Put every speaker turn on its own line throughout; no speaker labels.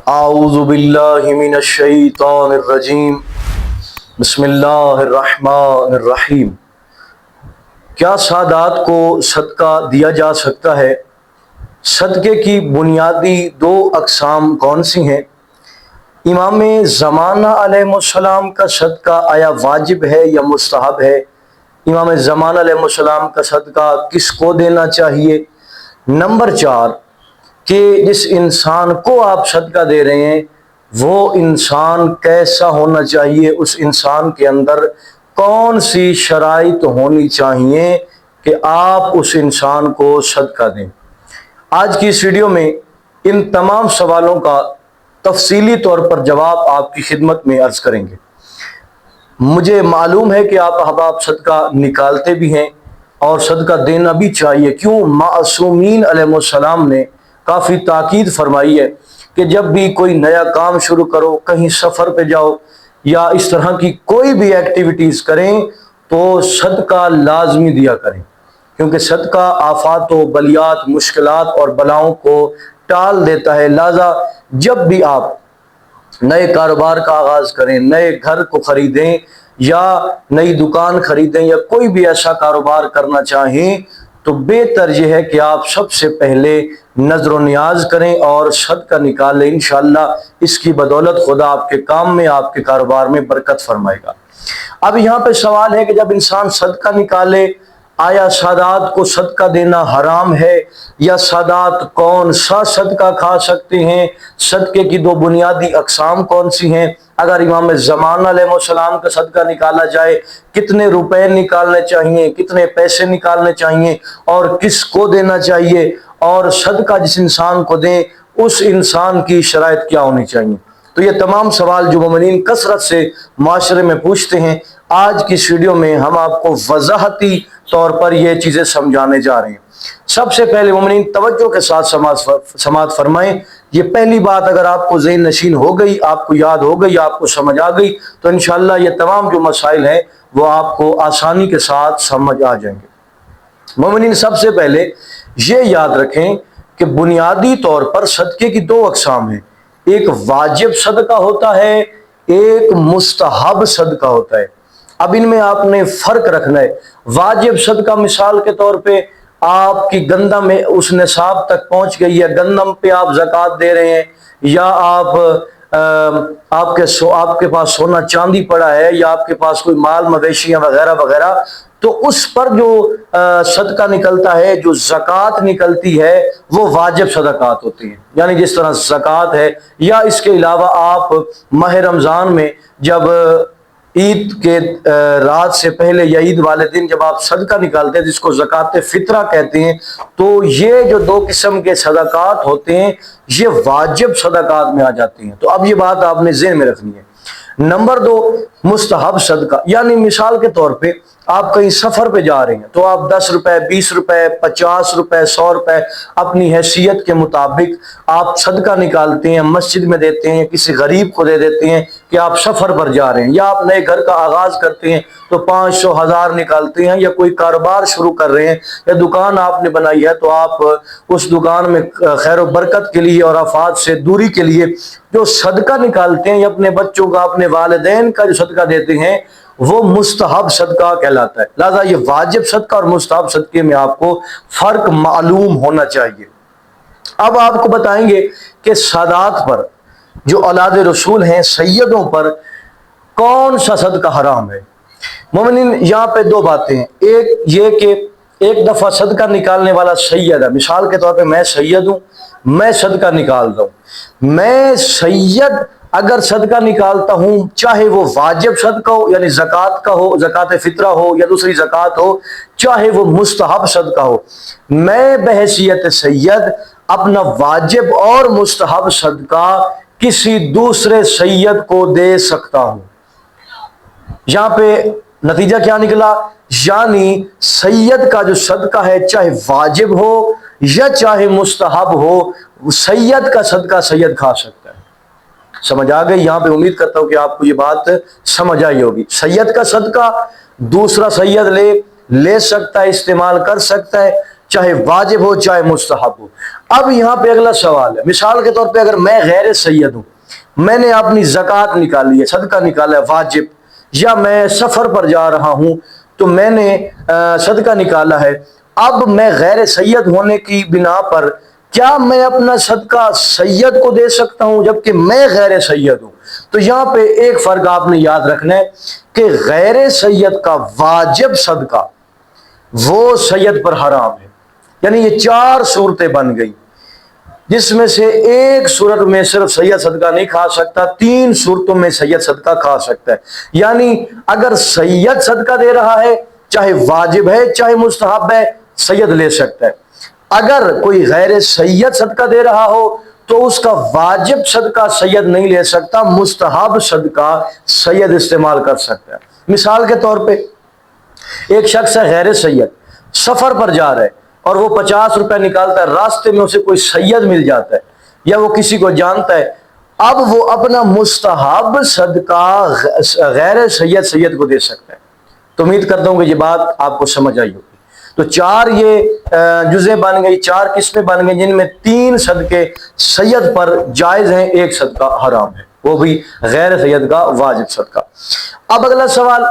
اعوذ باللہ من الشیطان الرجیم بسم اللہ الرحمن الرحیم۔ کیا سادات کو صدقہ دیا جا سکتا ہے؟ صدقے کی بنیادی دو اقسام کون سی ہیں؟ امام زمانہ علیہ السلام کا صدقہ آیا واجب ہے یا مستحب ہے؟ امام زمانہ علیہ السلام کا صدقہ کس کو دینا چاہیے؟ نمبر 4 کہ جس انسان کو آپ صدقہ دے رہے ہیں وہ انسان کیسا ہونا چاہیے، اس انسان کے اندر کون سی شرائط ہونی چاہیے کہ آپ اس انسان کو صدقہ دیں۔ آج کی اس ویڈیو میں ان تمام سوالوں کا تفصیلی طور پر جواب آپ کی خدمت میں عرض کریں گے۔ مجھے معلوم ہے کہ آپ احباب صدقہ نکالتے بھی ہیں اور صدقہ دینا بھی چاہیے، کیوں؟ معصومین علیہ السلام نے کافی تاکید فرمائی ہے کہ جب بھی کوئی نیا کام شروع کرو، کہیں سفر پہ جاؤ یا اس طرح کی کوئی بھی ایکٹیویٹیز کریں تو صدقہ لازمی دیا کریں، کیونکہ صدقہ آفات و بلیات، مشکلات اور بلاؤں کو ٹال دیتا ہے۔ لہذا جب بھی آپ نئے کاروبار کا آغاز کریں، نئے گھر کو خریدیں یا نئی دکان خریدیں یا کوئی بھی ایسا کاروبار کرنا چاہیں تو بہتر یہ ہے کہ آپ سب سے پہلے نظر و نیاز کریں اور صدقہ نکالیں۔ انشاءاللہ اس کی بدولت خدا آپ کے کام میں، آپ کے کاروبار میں برکت فرمائے گا۔ اب یہاں پہ سوال ہے کہ جب انسان صدقہ نکالے، آیا سادات کو صدقہ دینا حرام ہے یا سادات کون سا صدقہ کھا سکتے ہیں؟ صدقے کی دو بنیادی اقسام کون سی ہیں؟ اگر امام زمانہ علیہ السلام کا صدقہ نکالا جائے، کتنے روپے نکالنے چاہیے، کتنے پیسے نکالنے چاہیے اور کس کو دینا چاہیے، اور صدقہ جس انسان کو دیں اس انسان کی شرائط کیا ہونی چاہیے؟ تو یہ تمام سوال جو مومنین کثرت سے معاشرے میں پوچھتے ہیں، آج کی اس ویڈیو میں ہم آپ کو وضاحتی طور پر یہ چیزیں سمجھانے جا رہے ہیں۔ سب سے پہلے مومنین توجہ کے ساتھ سماعت فرمائیں۔ یہ پہلی بات اگر آپ کو ذہن نشین ہو گئی، آپ کو یاد ہو گئی، آپ کو سمجھ آ گئی تو انشاءاللہ یہ تمام جو مسائل ہیں وہ آپ کو آسانی کے ساتھ سمجھ آ جائیں گے۔ مومنین سب سے پہلے یہ یاد رکھیں کہ بنیادی طور پر صدقے کی دو اقسام ہیں، ایک واجب صدقہ ہوتا ہے، ایک مستحب صدقہ ہوتا ہے۔ اب ان میں آپ نے فرق رکھنا ہے۔ واجب صدقہ مثال کے طور پہ آپ کی گندم میں اس نصاب تک پہنچ گئی ہے، گندم پہ آپ زکوٰۃ دے رہے ہیں، یا آپ کے پاس سونا چاندی پڑا ہے یا آپ کے پاس کوئی مال مویشیاں وغیرہ وغیرہ، تو اس پر جو صدقہ نکلتا ہے، جو زکوٰۃ نکلتی ہے، وہ واجب صدقات ہوتی ہیں۔ یعنی جس طرح زکوٰۃ ہے، یا اس کے علاوہ آپ ماہ رمضان میں جب عید کے رات سے پہلے یا عید والے دن جب آپ صدقہ نکالتے ہیں جس کو زکوٰۃ فطرہ کہتے ہیں، تو یہ جو دو قسم کے صدقات ہوتے ہیں یہ واجب صدقات میں آ جاتی ہیں۔ تو اب یہ بات آپ نے ذہن میں رکھنی ہے۔ نمبر 2 مستحب صدقہ، یعنی مثال کے طور پہ آپ کہیں سفر پہ جا رہے ہیں تو آپ 10 روپے، 20 روپے، 50 روپے، 100 روپے اپنی حیثیت کے مطابق آپ صدقہ نکالتے ہیں، مسجد میں دیتے ہیں، کسی غریب کو دے دیتے ہیں کہ آپ سفر پر جا رہے ہیں، یا آپ نئے گھر کا آغاز کرتے ہیں تو 500، 1000 نکالتے ہیں، یا کوئی کاروبار شروع کر رہے ہیں یا دکان آپ نے بنائی ہے تو آپ اس دکان میں خیر و برکت کے لیے اور آفات سے دوری کے لیے جو صدقہ نکالتے ہیں، یا اپنے بچوں کا، اپنے والدین کا جو صدقہ دیتے ہیں وہ مستحب صدقہ کہلاتا ہے۔ لہذا یہ واجب صدقہ اور مستحب صدقے میں آپ کو فرق معلوم ہونا چاہیے۔ اب آپ کو بتائیں گے کہ سادات پر، جو اولاد رسول ہیں، سیدوں پر کون سا صدقہ حرام ہے؟ مومنین یہاں پہ دو باتیں ہیں، ایک یہ کہ ایک دفعہ صدقہ نکالنے والا سید ہے، مثال کے طور پہ میں سید ہوں، میں صدقہ نکال رہا ہوں، میں سید اگر صدقہ نکالتا ہوں چاہے وہ واجب صدقہ ہو یعنی زکوٰۃ کا ہو، زکوٰۃ فطرہ ہو یا دوسری زکوٰۃ ہو، چاہے وہ مستحب صدقہ ہو، میں بحیثیت سید اپنا واجب اور مستحب صدقہ کسی دوسرے سید کو دے سکتا ہوں۔ یہاں پہ نتیجہ کیا نکلا؟ یعنی سید کا جو صدقہ ہے چاہے واجب ہو یا چاہے مستحب ہو، سید کا صدقہ سید کھا سکتا ہے۔ سمجھ آ گئی؟ یہاں پہ امید کرتا ہوں کہ آپ کو یہ بات سمجھ آئی ہوگی۔ سید کا صدقہ دوسرا سید لے سکتا ہے، استعمال کر سکتا ہے، چاہے واجب ہو چاہے مستحب ہو۔ اب یہاں پہ اگلا سوال ہے، مثال کے طور پہ اگر میں غیر سید ہوں، میں نے اپنی زکوٰۃ نکالی ہے، صدقہ نکالا ہے واجب، یا میں سفر پر جا رہا ہوں تو میں نے صدقہ نکالا ہے، اب میں غیر سید ہونے کی بنا پر کیا میں اپنا صدقہ سید کو دے سکتا ہوں جبکہ میں غیر سید ہوں؟ تو یہاں پہ ایک فرق آپ نے یاد رکھنا ہے کہ غیر سید کا واجب صدقہ وہ سید پر حرام ہے، یعنی یہ 4 صورتیں بن گئی، جس میں سے ایک صورت میں صرف سید صدقہ نہیں کھا سکتا، 3 صورتوں میں سید صدقہ کھا سکتا ہے۔ یعنی اگر سید صدقہ دے رہا ہے، چاہے واجب ہے چاہے مستحب ہے، سید لے سکتا ہے۔ اگر کوئی غیر سید صدقہ دے رہا ہو تو اس کا واجب صدقہ سید نہیں لے سکتا، مستحب صدقہ سید استعمال کر سکتا ہے۔ مثال کے طور پہ ایک شخص ہے غیر سید، سفر پر جا رہا ہے اور وہ 50 روپے نکالتا ہے، راستے میں اسے کوئی سید مل جاتا ہے یا وہ کسی کو جانتا ہے، اب وہ اپنا مستحب صدقہ غیر سید کو دے سکتا ہے۔ تو امید کرتا ہوں کہ یہ بات آپ کو سمجھ آئی ہوگی۔ تو 4 یہ جزیں بن گئی، 4 قسمیں بن گئی، جن میں 3 صدقے سید پر جائز ہیں، ایک صدقہ حرام ہے، وہ بھی غیر سید کا واجب صدقہ۔ اب اگلا سوال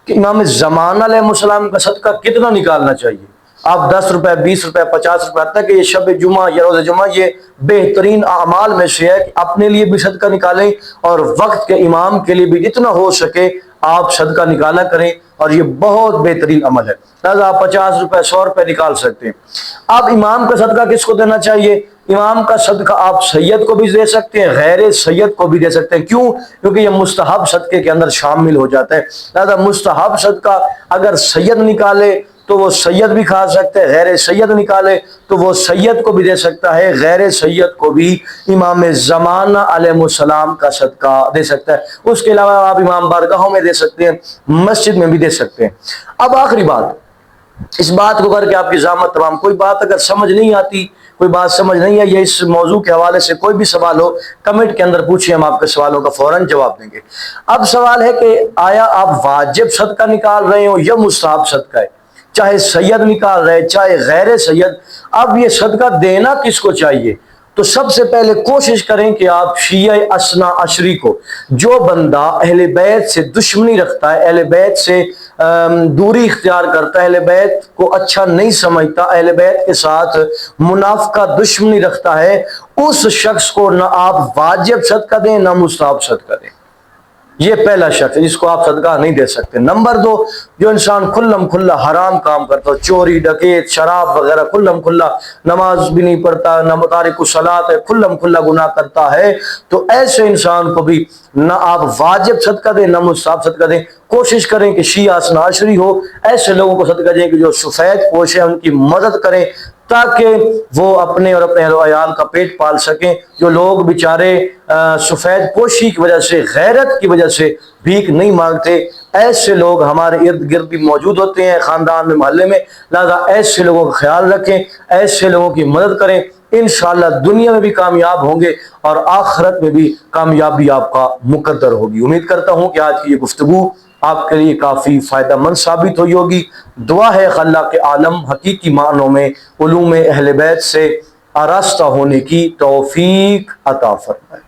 کہ امام زمان علیہ السلام کا صدقہ کتنا نکالنا چاہیے؟ آپ 10 روپے 20 روپے 50 روپے، حتیٰ کہ یہ شب جمعہ یا روز جمعہ یہ بہترین اعمال میں سے ہے کہ اپنے لیے بھی صدقہ نکالیں اور وقت کے امام کے لیے بھی جتنا ہو سکے آپ صدقہ نکالا کریں، اور یہ بہت بہترین عمل ہے، لہٰذا آپ 50 روپے 100 روپے نکال سکتے ہیں۔ اب امام کا صدقہ کس کو دینا چاہیے؟ امام کا صدقہ آپ سید کو بھی دے سکتے ہیں، غیر سید کو بھی دے سکتے ہیں۔ کیوں؟ کیونکہ یہ مستحب صدقے کے اندر شامل ہو جاتا ہے، لہذا مستحب صدقہ اگر سید نکالے تو وہ سید بھی کھا سکتے ہیں، غیر سید نکالے تو وہ سید کو بھی دے سکتا ہے، غیر سید کو بھی امام زمانہ علیہ السلام کا صدقہ دے سکتا ہے۔ اس کے علاوہ آپ امام بارگاہوں میں دے سکتے ہیں، مسجد میں بھی دے سکتے ہیں۔ اب آخری بات، اس بات کو کر کے آپ کی ضامت تمام، کوئی بات اگر سمجھ نہیں آتی، کوئی بات سمجھ نہیں ہے یا اس موضوع کے حوالے سے کوئی بھی سوال ہو، کمنٹ کے اندر پوچھیں، ہم آپ کے سوالوں کا فوراً جواب دیں گے۔ اب سوال ہے کہ آیا آپ واجب صدقہ نکال رہے ہو یا مستحب صدقہ ہے؟ چاہے سید نکال رہے چاہے غیر سید، اب یہ صدقہ دینا کس کو چاہیے؟ تو سب سے پہلے کوشش کریں کہ آپ شیعہ اثنا عشری کو، جو بندہ اہل بیت سے دشمنی رکھتا ہے، اہل بیت سے دوری اختیار کرتا ہے، اہل بیت کو اچھا نہیں سمجھتا، اہل بیت کے ساتھ منافقہ دشمنی رکھتا ہے، اس شخص کو نہ آپ واجب صدقہ دیں نہ مستحب صدقہ دیں۔ یہ پہلا شخص ہے جس کو آپ صدقہ نہیں دے سکتے۔ نمبر 2، جو انسان کھلم کھلا حرام کام کرتا ہو، چوری ڈکیت شراب وغیرہ، کھلم کھلا نماز بھی نہیں پڑھتا، نہ تارک الصلاۃ ہے، کھلم کھلا گناہ کرتا ہے، تو ایسے انسان کو بھی نہ آپ واجب صدقہ دیں نہ مستحب صدقہ دیں۔ کوشش کریں کہ شیعہ اثنا عشری ہو، ایسے لوگوں کو صدقہ دیں کہ جو سفید پوش ہیں، ان کی مدد کریں تاکہ وہ اپنے اور اپنے اہل و عیال کا پیٹ پال سکیں۔ جو لوگ بیچارے سفید پوشی کی وجہ سے، غیرت کی وجہ سے بھیک نہیں مانگتے، ایسے لوگ ہمارے ارد گرد بھی موجود ہوتے ہیں، خاندان میں، محلے میں، لہذا ایسے لوگوں کا خیال رکھیں، ایسے لوگوں کی مدد کریں، انشاءاللہ دنیا میں بھی کامیاب ہوں گے اور آخرت میں بھی کامیابی آپ کا مقدر ہوگی۔ امید کرتا ہوں کہ آج کی یہ گفتگو آپ کے لیے کافی فائدہ مند ثابت ہوئی ہوگی۔ دعا ہے کہ اللہ کے عالم حقیقی معنوں میں علوم اہل بیت سے آراستہ ہونے کی توفیق عطا فرمائے۔